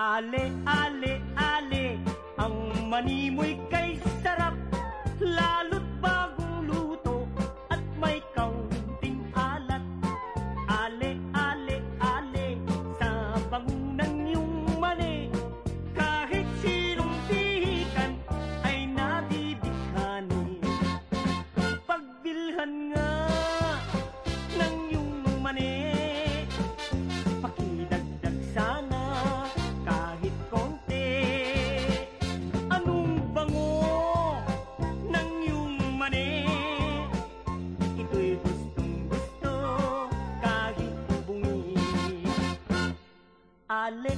Ale, ale, ale, ang mani mo'y kay sarap, lalo't bagong luto at may kaunting alat. Ale, ale, ale, sa bangunan yung mani, kahit sinong pihikan ay nabibighani. Pagbilhan nga ng yung mani, pakidagdag sana kahit konti. Anong bango ng iyong mani, ito'y gustong gusto kahit bungi. Ale,